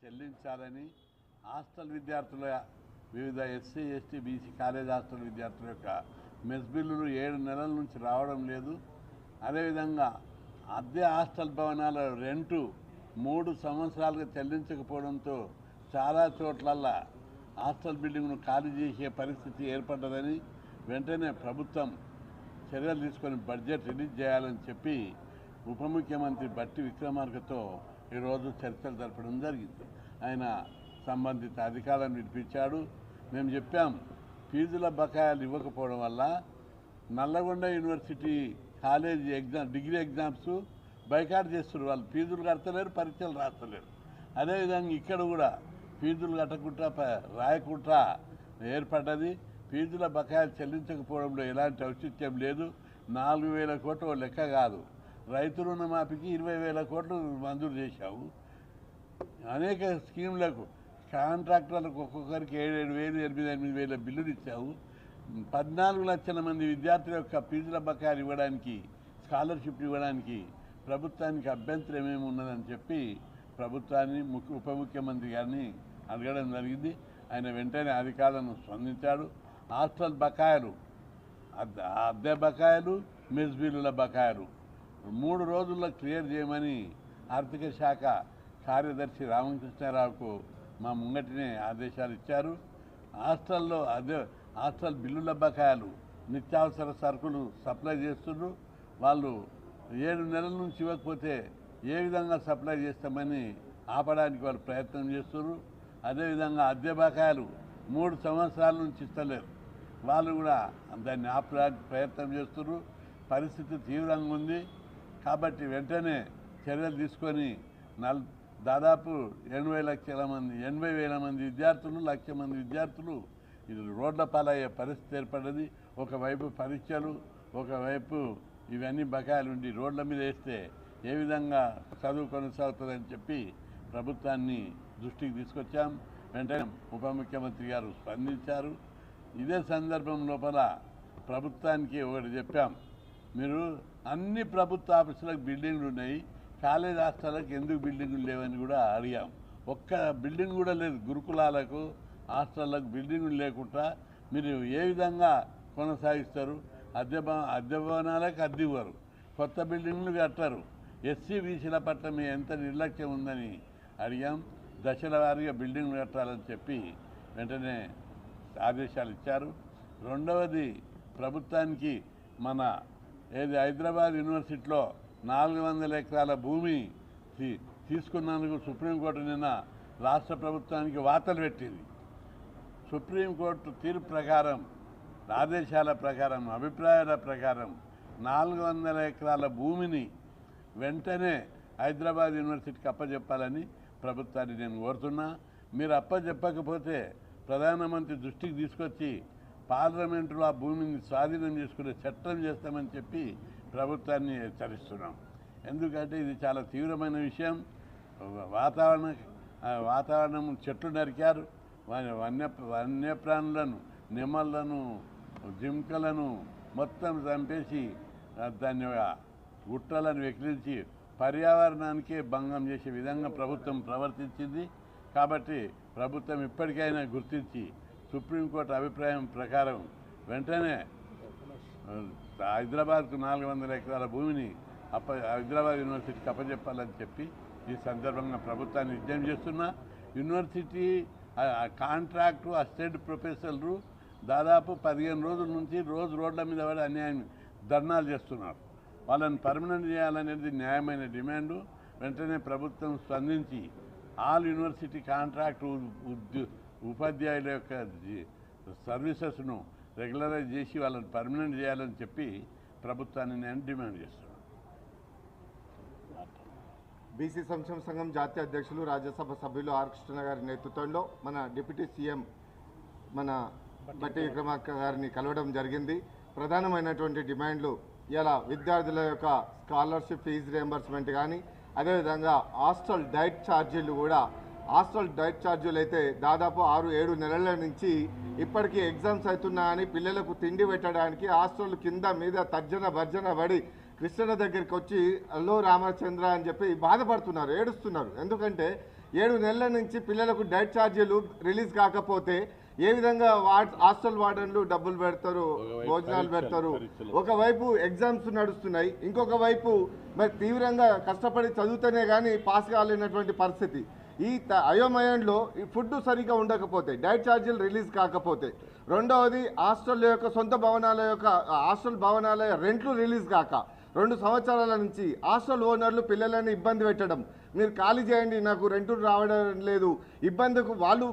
చెల్లించాలని హాస్టల్ విద్యార్థుల వివిధ SC ST BC college hostel విద్యార్థుల యొక్క మెస్ బిల్లులు 7 నెలల నుంచి రావడం లేదు. అదేవిధంగా అద్దె హాస్టల్ భవనాల రెంటు 3 సంవత్సరాలుగా చెల్లించకపోవడంతో చాలా చోట్లల్లా హాస్టల్ బిల్డింగ్ను ఖాళీ చేసే పరిస్థితి ఏర్పడ్డదని వెంటనే ప్రభుత్వం చర్యలు తీసుకొని బడ్జెట్ రిలీజ్ చేయాలని చెప్పి ఉప ముఖ్యమంత్రి బట్టి విక్రమార్కతో ఈరోజు చర్చలు జరపడం జరిగింది. ఆయన సంబంధిత అధికారులను పిలిపించాడు. మేము చెప్పాం, ఫీజుల బకాయిలు ఇవ్వకపోవడం వల్ల Nalgonda university college degree exams boycott చేస్తున్నారు. వాళ్ళు ఫీజులు కడతలేరు, పరీక్షలు రాస్తలేరు. అదేవిధంగా ఇక్కడ కూడా ఫీజులు కట్టకుండా రాయకుండా ఏర్పడ్డది. ఫీజుల బకాయిలు చెల్లించకపోవడంలో ఎలాంటి ఔచిత్యం లేదు. 4,000 కోట్లు లెక్క కాదు. రైతు రుణమాఫీకి 20,000 కోట్లు మంజూరు చేశావు. అనేక స్కీములకు కాంట్రాక్టర్లకు ఒక్కొక్కరికి 7,000, 8,000 బిల్లులు ఇచ్చావు. 14 లక్షల మంది విద్యార్థుల యొక్క ఫీజుల బకాయిలు ఇవ్వడానికి, స్కాలర్షిప్ ఇవ్వడానికి ప్రభుత్వానికి అభ్యంతరం ఏమి ఉన్నదని చెప్పి ప్రభుత్వాన్ని ఉప ముఖ్యమంత్రి గారిని అడగడం జరిగింది. ఆయన వెంటనే అధికారులను స్పందించాడు. హాస్టల్ బకాయిలు, అద్దె బకాయిలు, మెస్ బిల్లుల బకాయిలు 3 రోజుల్లో క్లియర్ చేయమని ఆర్థిక శాఖ కార్యదర్శి రామకృష్ణారావుకు మా ముంగటినే ఆదేశాలు ఇచ్చారు. హాస్టల్ బిల్లుల బకాయిలు, నిత్యావసర సరుకులు సప్లై చేస్తున్నారు. వాళ్ళు 7 నెలల నుంచి ఇవ్వకపోతే ఏ విధంగా సప్లై చేస్తామని ఆపడానికి వాళ్ళు ప్రయత్నం చేస్తున్నారు. అదేవిధంగా అద్దె బకాయిలు 3 సంవత్సరాల నుంచి ఇస్తలేరు. వాళ్ళు కూడా దాన్ని ఆపడానికి ప్రయత్నం చేస్తున్నారు. పరిస్థితి తీవ్రంగా ఉంది. కాబట్టి వెంటనే చర్యలు తీసుకొని దాదాపు 80,000 మంది విద్యార్థులు, 1,00,000 మంది విద్యార్థులు ఇది రోడ్ల పాలయ్యే పరిస్థితి ఏర్పడ్డది. ఒకవైపు పరీక్షలు, ఒకవైపు ఇవన్నీ బకాయిలు ఉండి రోడ్ల మీద వేస్తే ఏ విధంగా చదువు కొనసాగుతుందని చెప్పి ప్రభుత్వాన్ని దృష్టికి తీసుకొచ్చాం. వెంటనే ఉప ముఖ్యమంత్రి గారు స్పందించారు. ఇదే సందర్భం లోపల ప్రభుత్వానికి ఒకటి చెప్పాం, మీరు అన్ని ప్రభుత్వ ఆఫీసులకు బిల్డింగ్లు ఉన్నాయి, కాలేజ్ హాస్టళ్ళకి ఎందుకు బిల్డింగులు లేవని కూడా అడిగాం. ఒక్క బిల్డింగ్ కూడా లేదు. గురుకులాలకు, హాస్టళ్లకు బిల్డింగులు లేకుండా మీరు ఏ విధంగా కొనసాగిస్తారు? అద్దె భవనాలకు అద్దె ఇవ్వరు, కొత్త బిల్డింగ్లు కట్టరు. ఎస్సీ బీసీల పట్ల మీ ఎంత నిర్లక్ష్యం ఉందని అడిగాం. దశల వారీగా బిల్డింగ్లు కట్టాలని చెప్పి వెంటనే ఆదేశాలు ఇచ్చారు. రెండవది, ప్రభుత్వానికి మన హైదరాబాద్ యూనివర్సిటీలో 400 ఎకరాల భూమి తీసుకున్నందుకు సుప్రీంకోర్టు నిన్న రాష్ట్ర ప్రభుత్వానికి వార్తలు పెట్టింది. సుప్రీంకోర్టు తీర్పు ప్రకారం, ఆదేశాల ప్రకారం, అభిప్రాయాల ప్రకారం 400 ఎకరాల భూమిని వెంటనే హైదరాబాద్ యూనివర్సిటీకి అప్పచెప్పాలని ప్రభుత్వాన్ని నేను కోరుతున్నా. మీరు అప్పచెప్పకపోతే ప్రధానమంత్రి దృష్టికి తీసుకొచ్చి పార్లమెంటులో ఆ భూమిని స్వాధీనం చేసుకునే చట్టం చేస్తామని చెప్పి ప్రభుత్వాన్ని హెచ్చరిస్తున్నాం. ఎందుకంటే ఇది చాలా తీవ్రమైన విషయం. వాతావరణం చెట్లు నరికారు, వన్యప్రాణులను, నెమళ్లను, జింకలను మొత్తం చంపేసి దాన్ని గుట్టలను వెకిలించి పర్యావరణానికే భంగం చేసే విధంగా ప్రభుత్వం ప్రవర్తించింది. కాబట్టి ప్రభుత్వం ఇప్పటికైనా గుర్తించి సుప్రీంకోర్టు అభిప్రాయం ప్రకారం వెంటనే హైదరాబాద్కు 400 ఎకరాల భూమిని హైదరాబాద్ యూనివర్సిటీకి అప్పచెప్పాలని చెప్పి ఈ సందర్భంగా ప్రభుత్వాన్ని విజ్ఞప్తి చేస్తున్నా. యూనివర్సిటీ కాంట్రాక్టు అసిస్టెంట్ ప్రొఫెసర్లు దాదాపు 15 రోజుల నుంచి రోడ్ల మీద పడి అన్యాయం ధర్నాలు చేస్తున్నారు. వాళ్ళని పర్మనెంట్ చేయాలనేది న్యాయమైన డిమాండు. వెంటనే ప్రభుత్వం స్పందించి ఆల్ యూనివర్సిటీ కాంట్రాక్టు ఉపాధ్యాయుల యొక్క సర్వీసెస్ను రెగ్యులరైజ్ చేసి వాళ్ళని పర్మనెంట్ చేయాలని చెప్పి ప్రభుత్వాన్ని నేను డిమాండ్ చేస్తున్నాను. బీసీ సంక్షేమ సంఘం జాతీయ అధ్యక్షులు, రాజ్యసభ సభ్యులు ఆర్ కృష్ణ గారి నేతృత్వంలో మన డిప్యూటీ సీఎం మన బట్టి విక్రమార్క గారిని కలవడం జరిగింది. ప్రధానమైనటువంటి డిమాండ్లు ఇలా విద్యార్థుల యొక్క స్కాలర్షిప్ ఫీజు రియంబర్స్మెంట్ కానీ, అదేవిధంగా హాస్టల్ డైట్ ఛార్జీలు కూడా. హాస్టల్ డైట్ ఛార్జీలు అయితే దాదాపు 6-7 నెలల నుంచి ఇప్పటికీ ఎగ్జామ్స్ అవుతున్నాయని పిల్లలకు తిండి పెట్టడానికి హాస్టల్ కింద మీద తర్జన భర్జన పడి కృష్ణ దగ్గరికి వచ్చి అల్లో రామచంద్ర అని చెప్పి బాధపడుతున్నారు, ఏడుస్తున్నారు. ఎందుకంటే 7 నెలల నుంచి పిల్లలకు డైట్ ఛార్జీలు రిలీజ్ కాకపోతే ఏ విధంగా హాస్టల్ వార్డన్లు డబ్బులు పెడతారు, భోజనాలు పెడతారు. ఒకవైపు ఎగ్జామ్స్ నడుస్తున్నాయి, ఇంకొక వైపు మరి తీవ్రంగా కష్టపడి చదువుతూనే కానీ పాస్ కాలేనటువంటి పరిస్థితి. ఈ అయోమయంలో ఈ ఫుడ్ సరిగ్గా ఉండకపోతే, డైట్ ఛార్జీలు రిలీజ్ కాకపోతే, రెండవది సొంత భవనాల యొక్క హాస్టల్ భవనాల రెంట్లు రిలీజ్ కాక 2 సంవత్సరాల నుంచి హాస్టల్ ఓనర్లు పిల్లలని ఇబ్బంది పెట్టడం, మీరు ఖాళీ చేయండి నాకు రెంట్లు రావడం లేదు, ఇబ్బందికి వాళ్ళు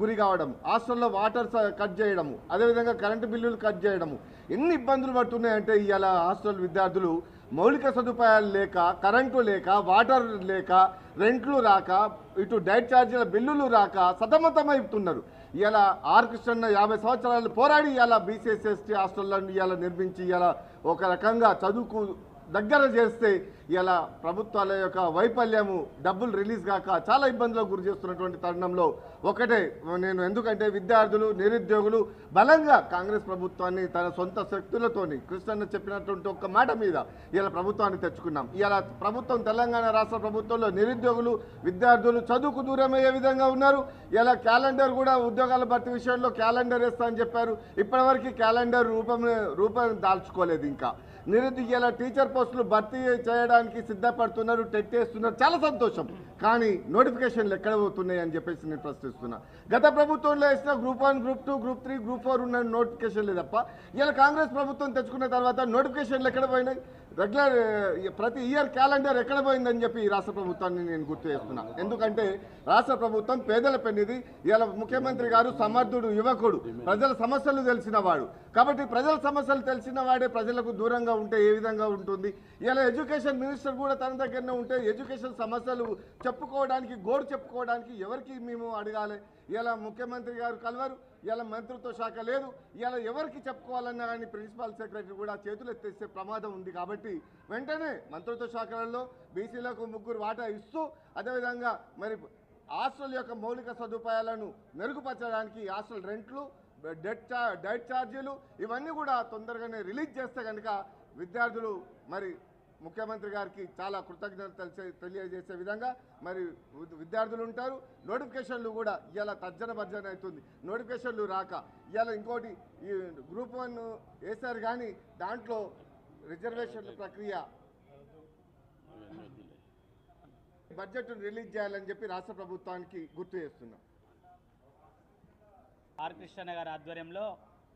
గురి కావడం, హాస్టల్లో వాటర్ కట్ చేయడము, అదేవిధంగా కరెంటు బిల్లులు కట్ చేయడము, ఎన్ని ఇబ్బందులు పడుతున్నాయంటే ఇవాళ హాస్టల్ విద్యార్థులు మౌలిక సదుపాయాలు లేక, కరెంటు లేక, వాటర్ లేక, రెంట్లు రాక, ఇటు డైట్ ఛార్జీల బిల్లులు రాక సతమతమవుతున్నారు. ఇలా ఆర్ కృష్ణన్న 50 సంవత్సరాలు పోరాడి ఇలా బీసీఎస్ ఎస్టీ హాస్టళ్లను ఇలా నిర్మించి ఇలా ఒక రకంగా చదువుకు దగ్గర చేస్తే ఇలా ప్రభుత్వాల యొక్క వైఫల్యము, డబ్బులు రిలీజ్ కాక చాలా ఇబ్బందులకు గురి చేస్తున్నటువంటి తరుణంలో ఒకటే నేను, ఎందుకంటే విద్యార్థులు నిరుద్యోగులు బలంగా కాంగ్రెస్ ప్రభుత్వాన్ని తన సొంత శక్తులతోని కృష్ణన్న చెప్పినటువంటి ఒక్క మాట మీద ఇలా ప్రభుత్వాన్ని తెచ్చుకున్నాం. ఇలా ప్రభుత్వం, తెలంగాణ రాష్ట్ర ప్రభుత్వంలో నిరుద్యోగులు విద్యార్థులు చదువుకు దూరమయ్యే విధంగా ఉన్నారు. ఇలా క్యాలెండర్ కూడా ఉద్యోగాల భర్తీ విషయంలో క్యాలెండర్ వేస్తా అని చెప్పారు, ఇప్పటివరకు క్యాలెండర్ రూపం దాల్చుకోలేదు. ఇంకా నిరుద్యోగుల టీచర్ పోస్టులు భర్తీ చేయడానికి సిద్ధపడుతున్నారు, టెట్ చేస్తున్నారు, చాలా సంతోషం. కానీ నోటిఫికేషన్లు ఎక్కడ పోతున్నాయి అని చెప్పేసి నేను ప్రశ్నిస్తున్నా. గత ప్రభుత్వంలో వేసిన గ్రూప్ 1, గ్రూప్ 2, గ్రూప్ 3, గ్రూప్ 4 ఉన్న నోటిఫికేషన్లు తప్ప ఇలా కాంగ్రెస్ ప్రభుత్వం తెచ్చుకున్న తర్వాత నోటిఫికేషన్లు ఎక్కడ పోయినాయి? రెగ్యులర్ ప్రతి ఇయర్ క్యాలెండర్ ఎక్కడ పోయిందని చెప్పి రాష్ట్ర ప్రభుత్వాన్ని నేను గుర్తు చేస్తున్నా. ఎందుకంటే రాష్ట్ర ప్రభుత్వం పేదల పెన్నిది. ఇలా ముఖ్యమంత్రి గారు సమర్థుడు, యువకుడు, ప్రజల సమస్యలు తెలిసిన వాడు. కాబట్టి ప్రజల సమస్యలు తెలిసిన వాడే ప్రజలకు దూరంగా ఉంటే ఏ విధంగా ఉంటుంది? ఇలా ఎడ్యుకేషన్ మినిస్టర్ కూడా తన దగ్గరనే ఉంటే ఎడ్యుకేషన్ సమస్యలు చెప్పుకోవడానికి, గోడు చెప్పుకోవడానికి ఎవరికి మేము అడగాలి? ఇలా ముఖ్యమంత్రి గారు కలవరు, ఇలా మంత్రిత్వ శాఖ లేదు, ఇలా ఎవరికి చెప్పుకోవాలన్నా కానీ ప్రిన్సిపల్ సెక్రటరీ కూడా చేతులు ఎత్తేసే ప్రమాదం ఉంది. కాబట్టి వెంటనే మంత్రిత్వ శాఖలలో బీసీలకు 3 వాటా ఇస్తూ, అదేవిధంగా మరి హాస్టల్ యొక్క మౌలిక సదుపాయాలను మెరుగుపరచడానికి హాస్టల్ రెంట్లు, డైట్ ఛార్జీలు ఇవన్నీ కూడా తొందరగానే రిలీజ్ చేస్తే కనుక విద్యార్థులు మరి ముఖ్యమంత్రి గారికి చాలా కృతజ్ఞతలు తెలియజేసే విధంగా మరి విద్యార్థులు ఉంటారు. నోటిఫికేషన్లు కూడా ఇలా తర్జన భర్జన అవుతుంది, నోటిఫికేషన్లు రాక. ఇలా ఇంకోటి ఈ గ్రూప్ 1 వేశారు కానీ దాంట్లో రిజర్వేషన్ల ప్రక్రియ బడ్జెట్ రిలీజ్ చేయాలని చెప్పి రాష్ట్ర ప్రభుత్వానికి గుర్తు చేస్తున్నాం. ఆర్ కృష్ణన్న గారి ఆధ్వర్యంలో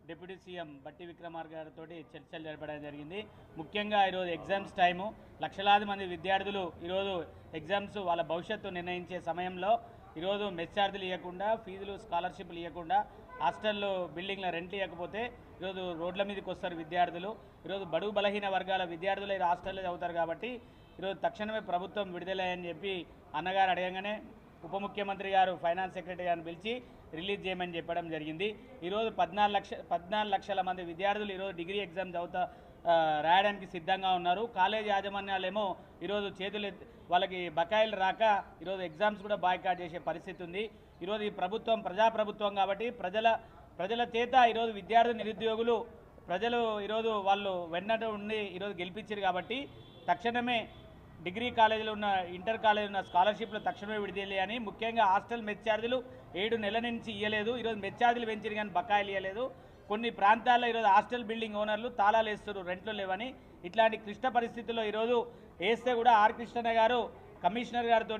డిప్యూటీ సీఎం బట్టి విక్రమార్క గారితో చర్చలు జరపడం జరిగింది. ముఖ్యంగా ఈరోజు ఎగ్జామ్స్ టైము, లక్షలాది మంది విద్యార్థులు ఈరోజు ఎగ్జామ్స్ వాళ్ళ భవిష్యత్తు నిర్ణయించే సమయంలో ఈరోజు మెస్ ఛార్జీలు ఇవ్వకుండా, ఫీజులు స్కాలర్షిప్లు ఇవ్వకుండా, హాస్టల్లో బిల్డింగ్ల రెంట్లు ఇవ్వకపోతే ఈరోజు రోడ్ల మీదకి వస్తారు విద్యార్థులు. ఈరోజు బడుగు బలహీన వర్గాల విద్యార్థులు హాస్టల్లో చదువుతారు. కాబట్టి ఈరోజు తక్షణమే ప్రభుత్వం విడుదలయ్యని చెప్పి అన్నగారు అడగగానే ఉప ముఖ్యమంత్రి గారు ఫైనాన్స్ సెక్రటరీ గారిని పిలిచి రిలీజ్ చేయమని చెప్పడం జరిగింది. ఈరోజు 14 లక్షల మంది విద్యార్థులు ఈరోజు డిగ్రీ ఎగ్జామ్ రాయడానికి సిద్ధంగా ఉన్నారు. కాలేజీ యాజమాన్యాలేమో ఈరోజు వాళ్ళకి బకాయిలు రాక ఈరోజు ఎగ్జామ్స్ కూడా బాయ్కాట్ చేసే పరిస్థితి ఉంది. ఈరోజు ఈ ప్రభుత్వం ప్రజాప్రభుత్వం కాబట్టి ప్రజల చేత ఈరోజు విద్యార్థి నిరుద్యోగులు ప్రజలు ఈరోజు వాళ్ళు వెన్నట ఉండి ఈరోజు గెలిపించారు. కాబట్టి తక్షణమే డిగ్రీ కాలేజీలో ఉన్న, ఇంటర్ కాలేజీలో ఉన్న స్కాలర్షిప్లు తక్షణమే విడుదల అని, ముఖ్యంగా హాస్టల్ మెస్ ఛార్జీలు 7 నెలల నుంచి ఇవ్వలేదు. ఈరోజు మెస్ ఛార్జీలు పెంచారు కానీ బకాయిలు ఇవ్వలేదు. కొన్ని ప్రాంతాల్లో ఈరోజు హాస్టల్ బిల్డింగ్ ఓనర్లు తాళాలు వేస్తారు, రెంట్లు లేవని. ఇట్లాంటి క్లిష్ట పరిస్థితుల్లో ఈరోజు వేస్తే కూడా ఆర్ కృష్ణన్న గారు కమిషనర్ గారితో,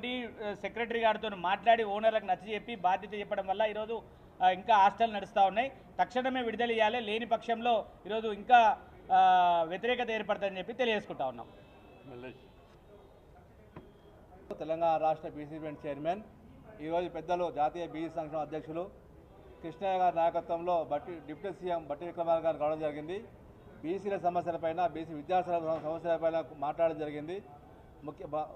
సెక్రటరీ గారితో మాట్లాడి ఓనర్లకు నచ్చజెప్పి బాధ్యత చెప్పడం వల్ల ఈరోజు ఇంకా హాస్టల్ నడుస్తూ ఉన్నాయి. తక్షణమే విడుదల ఇవ్వాలి, లేని పక్షంలో ఈరోజు ఇంకా వ్యతిరేకత ఏర్పడుతుందని చెప్పి తెలియజేసుకుంటా ఉన్నాం. తెలంగాణ రాష్ట్ర బీసీ బెంచ్ చైర్మన్, ఈరోజు పెద్దలు జాతీయ బీసీ సంక్షేమ అధ్యక్షులు కృష్ణయ్య గారి నాయకత్వంలో డిప్యూటీ సీఎం బట్టి విక్రమార్క గారు రావడం జరిగింది. బీసీల సమస్యలపైన, బీసీ విద్యార్థుల సమస్యలపైన మాట్లాడడం జరిగింది.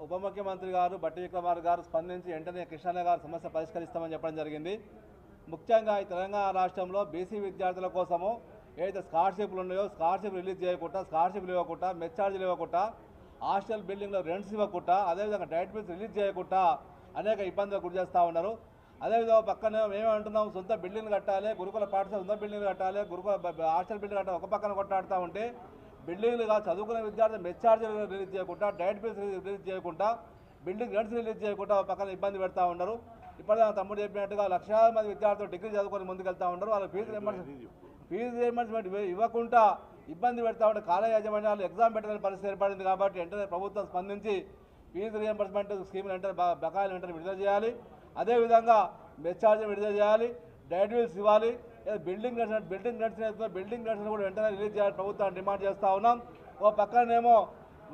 ఉప ముఖ్యమంత్రి గారు బట్టి విక్రమార్క గారు స్పందించి వెంటనే కృష్ణయ్య గారు సమస్య పరిష్కరిస్తామని చెప్పడం జరిగింది. ముఖ్యంగా ఈ తెలంగాణ రాష్ట్రంలో బీసీ విద్యార్థుల కోసము ఏదైతే స్కాలర్షిప్లు ఉన్నాయో స్కాలర్షిప్ రిలీజ్ చేయకుండా, స్కాలర్షిప్లు ఇవ్వకుండా, మెస్ ఛార్జీలు ఇవ్వకుండా, హాస్టల్ బిల్డింగ్లో రెంట్స్ ఇవ్వకుండా, అదేవిధంగా డైట్ బిల్స్ రిలీజ్ చేయకుండా అనేక ఇబ్బందులు గురి చేస్తూ ఉన్నారు. అదేవిధంగా పక్కన మేమేమంటున్నాం, సొంత బిల్డింగ్లు కట్టాలి, గురుకుల పాఠశాల సొంత బిల్డింగ్లు కట్టాలి, హాస్టల్ బిల్డింగ్ కట్టాలి, ఒక పక్కన కొట్లాడుతూ ఉంటే బిల్డింగ్లుగా చదువుకునే విద్యార్థులు మెస్ ఛార్జీలు రిలీజ్ చేయకుండా, డైట్ బిల్స్ రిలీజ్ చేయకుండా బిల్డింగ్ రెంట్స్ రిలీజ్ చేయకుండా పక్కన ఇబ్బంది పెడతా ఉన్నారు. ఇప్పటికే తమ్ముడు చెప్పినట్టుగా లక్షలాది మంది విద్యార్థులు డిగ్రీ చదువుకొని ముందుకెళ్తా ఉన్నారు. వాళ్ళ ఫీజు రియంబర్స్మెంట్ ఇవ్వకుండా ఇబ్బంది పెడతా ఉంటే కాలేజ్ యాజమాన్యాలు ఎగ్జామ్ పెట్టాలని పరిస్థితి ఏర్పడింది. కాబట్టి వెంటనే ప్రభుత్వం స్పందించి ఫీజు రియంబర్స్మెంట్ స్కీమ్లు వెంటనే బకాయిలు వెంటనే విడుదల చేయాలి. అదేవిధంగా మెస్ ఛార్జీలు విడుదల చేయాలి, డైట్ బిల్స్ ఇవ్వాలి. బిల్డింగ్ నడిచిన కూడా వెంటనే రిలీజ్ చేయాలని ప్రభుత్వాన్ని డిమాండ్ చేస్తూ ఉన్నాం. ఓ పక్కనేమో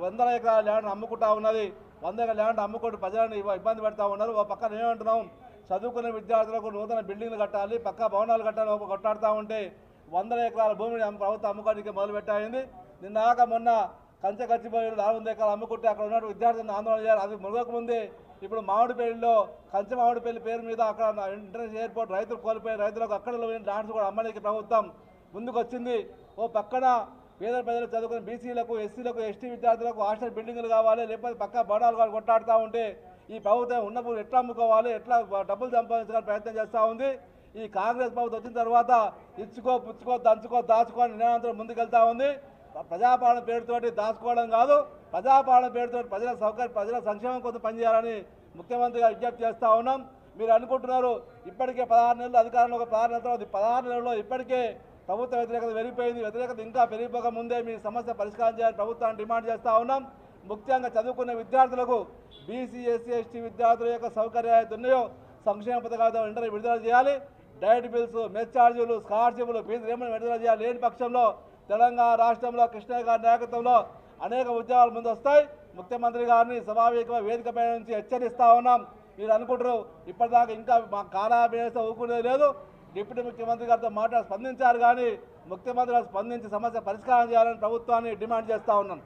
100 ఎకరాల ల్యాండ్ అమ్ముకుంటా ఉన్నది, 100 ఎకరాల ల్యాండ్ అమ్ముకుంటూ ప్రజలను ఇబ్బంది పెడతా ఉన్నారు. ఓ పక్కన ఏమంటున్నాం, చదువుకునే విద్యార్థులకు నూతన బిల్డింగ్లు కట్టాలి, పక్క భవనాలు కట్టాలని కొట్లాడుతూ ఉంటే 100 ఎకరాల భూమిని ప్రభుత్వం అమ్ముకోవడానికి మొదలుపెట్టాయింది. నిన్నాక మొన్న కంచె కచ్చిపోయి 400 ఎకరాలు అమ్ముకుంటే అక్కడ ఉన్న విద్యార్థులను ఆందోళన చేయాలి. అది మునగకముందే ఇప్పుడు మామిడిపల్లిలో కంచె మామిడిపల్లి పేరు మీద అక్కడ ఇంటర్నేషనల్ ఎయిర్పోర్ట్ రైతులు కోల్పోయి రైతులకు అక్కడ ల్యాండ్స్ కూడా అమ్మడానికి ప్రభుత్వం ముందుకు వచ్చింది. ఓ పక్కన పేద ప్రజలు చదువుకుని బీసీలకు, ఎస్సీలకు, ఎస్టీ విద్యార్థులకు హాస్టల్ బిల్డింగ్లు కావాలి, లేకపోతే పక్క భవనాలు కూడా కొట్లాడుతూ ఉంటే ఈ ప్రభుత్వం ఉన్న భూములు ఎట్లా అమ్ముకోవాలి, ఎట్లా డబ్బులు సంపాదించాలని ప్రయత్నం చేస్తూ ఉంది. ఈ కాంగ్రెస్ ప్రభుత్వం వచ్చిన తర్వాత ఇచ్చుకో, పుచ్చుకో, దంచుకో, దాచుకో అని నిర్ణయంతో ముందుకెళ్తా ఉంది. ప్రజాపాలన పేరుతోటి దాచుకోవడం కాదు, ప్రజాపాలన పేరుతో ప్రజల సంక్షేమం కోసం పనిచేయాలని ముఖ్యమంత్రిగా విజ్ఞప్తి చేస్తూ ఉన్నాం. మీరు అనుకుంటున్నారు ఇప్పటికే 16 నెలలు అధికారంలో, ఒక 16 నెలల తర్వాత 16 నెలల్లో ఇప్పటికే ప్రభుత్వ వ్యతిరేకత పెరిగిపోయింది. వ్యతిరేకత ఇంకా పెరిగిపోక ముందే మీ సమస్య పరిష్కారం చేయాలని ప్రభుత్వాన్ని డిమాండ్ చేస్తూ ఉన్నాం. ముఖ్యంగా చదువుకునే విద్యార్థులకు, బీసీ, ఎస్సీ, ఎస్టీ విద్యార్థుల యొక్క సౌకర్యాలు ఉన్నాయో సంక్షేమ పథకాలతో వెంటనే విడుదల చేయాలి. డైట్ బిల్స్, మెస్ ఛార్జీలు, స్కాలర్షిప్లు, ఫీజు రియంబర్స్మెంట్ విడుదల చేయాలి. లేని పక్షంలో తెలంగాణ రాష్ట్రంలో కృష్ణయ్య గారి నాయకత్వంలో అనేక ఉద్యమాలు ముందు వస్తాయి. ముఖ్యమంత్రి గారిని సమావేశ వేదికపై నుంచి హెచ్చరిస్తూ ఉన్నాం. మీరు అనుకుంటారు ఇప్పటిదాకా ఇంకా మా కాలాభ్యాసం ఊరుకునేది లేదు. డిప్యూటీ ముఖ్యమంత్రి గారితో స్పందించారు, కానీ ముఖ్యమంత్రి గారు స్పందించి సమస్య పరిష్కారం చేయాలని ప్రభుత్వాన్ని డిమాండ్ చేస్తూ ఉన్నాం.